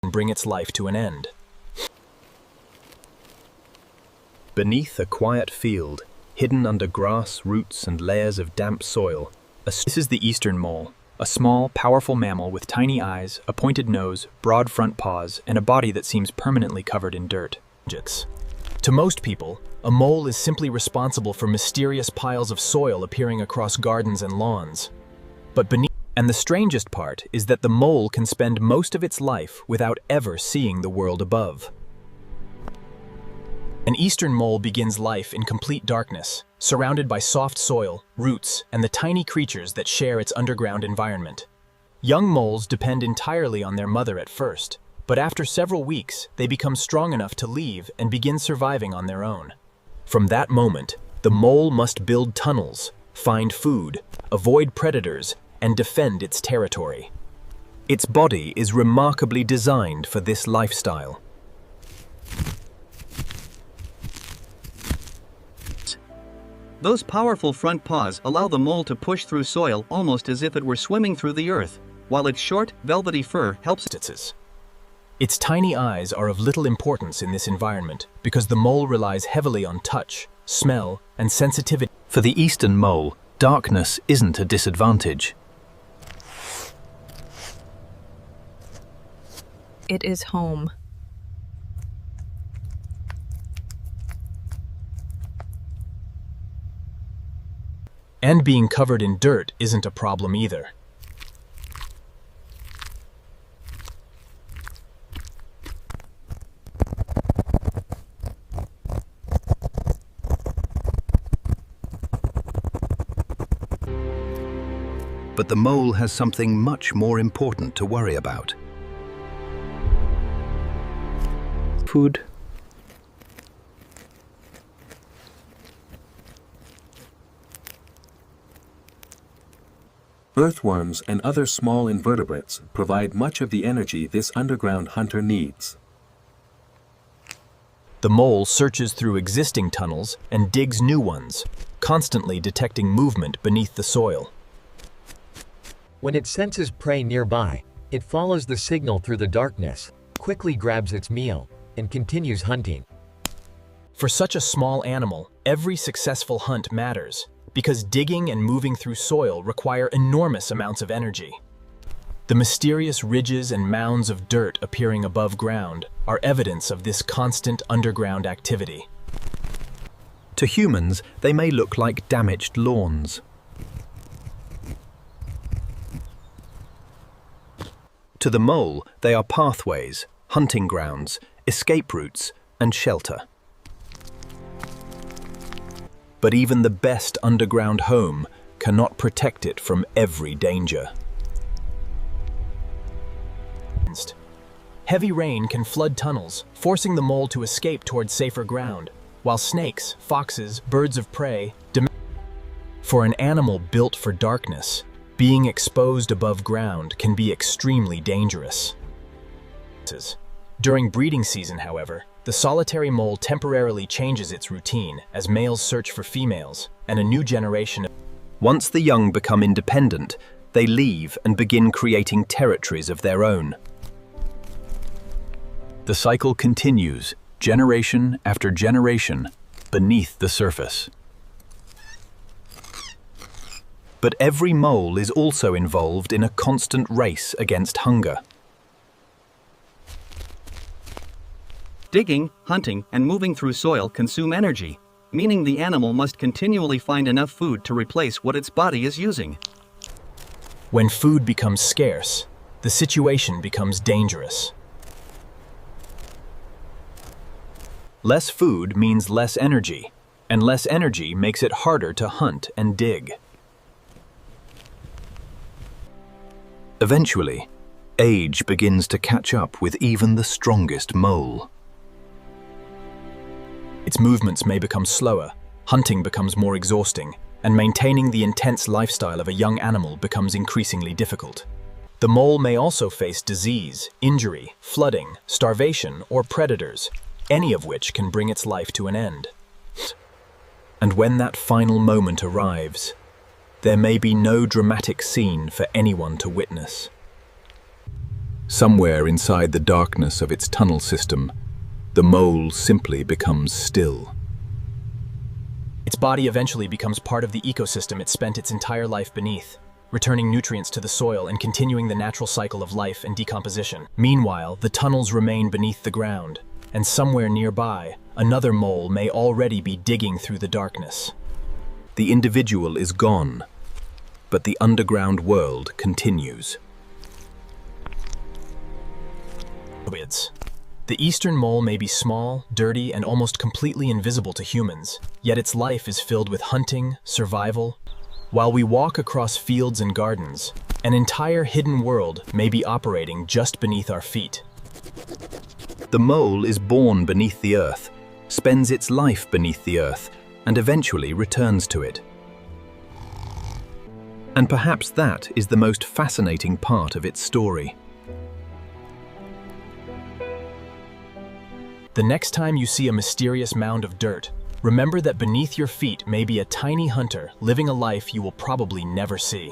and bring its life to an end. Beneath a quiet field, hidden under grass, roots, and layers of damp soil, this is the eastern mole, a small, powerful mammal with tiny eyes, a pointed nose, broad front paws, and a body that seems permanently covered in dirt. To most people, a mole is simply responsible for mysterious piles of soil appearing across gardens and lawns. And the strangest part is that the mole can spend most of its life without ever seeing the world above. An eastern mole begins life in complete darkness, surrounded by soft soil, roots, and the tiny creatures that share its underground environment. Young moles depend entirely on their mother at first, but after several weeks, they become strong enough to leave and begin surviving on their own. From that moment, the mole must build tunnels, find food, avoid predators, and defend its territory. Its body is remarkably designed for this lifestyle. Those powerful front paws allow the mole to push through soil almost as if it were swimming through the earth, while its short, velvety fur helps it. Its tiny eyes are of little importance in this environment because the mole relies heavily on touch, smell, and sensitivity. For the eastern mole, darkness isn't a disadvantage. It is home. And being covered in dirt isn't a problem either. But the mole has something much more important to worry about. Food. Earthworms and other small invertebrates provide much of the energy this underground hunter needs. The mole searches through existing tunnels and digs new ones, constantly detecting movement beneath the soil. When it senses prey nearby, it follows the signal through the darkness, quickly grabs its meal, and continues hunting. For such a small animal, every successful hunt matters, because digging and moving through soil require enormous amounts of energy. The mysterious ridges and mounds of dirt appearing above ground are evidence of this constant underground activity. To humans, they may look like damaged lawns. To the mole, they are pathways, hunting grounds, escape routes, and shelter. But even the best underground home cannot protect it from every danger. Heavy rain can flood tunnels, forcing the mole to escape towards safer ground, while snakes, foxes, birds of prey For an animal built for darkness, being exposed above ground can be extremely dangerous. During breeding season, however, the solitary mole temporarily changes its routine as males search for females, and a new generation. Once the young become independent, they leave and begin creating territories of their own. The cycle continues, generation after generation, beneath the surface. But every mole is also involved in a constant race against hunger. Digging, hunting, and moving through soil consume energy, meaning the animal must continually find enough food to replace what its body is using. When food becomes scarce, the situation becomes dangerous. Less food means less energy, and less energy makes it harder to hunt and dig. Eventually, age begins to catch up with even the strongest mole. Its movements may become slower, hunting becomes more exhausting, and maintaining the intense lifestyle of a young animal becomes increasingly difficult. The mole may also face disease, injury, flooding, starvation, or predators, any of which can bring its life to an end. And when that final moment arrives, there may be no dramatic scene for anyone to witness. Somewhere inside the darkness of its tunnel system, the mole simply becomes still. Its body eventually becomes part of the ecosystem it spent its entire life beneath, returning nutrients to the soil and continuing the natural cycle of life and decomposition. Meanwhile, the tunnels remain beneath the ground, and somewhere nearby, another mole may already be digging through the darkness. The individual is gone, but the underground world continues. The eastern mole may be small, dirty, and almost completely invisible to humans, yet its life is filled with hunting, survival. While we walk across fields and gardens, an entire hidden world may be operating just beneath our feet. The mole is born beneath the earth, spends its life beneath the earth, and eventually returns to it. And perhaps that is the most fascinating part of its story. The next time you see a mysterious mound of dirt, remember that beneath your feet may be a tiny hunter living a life you will probably never see.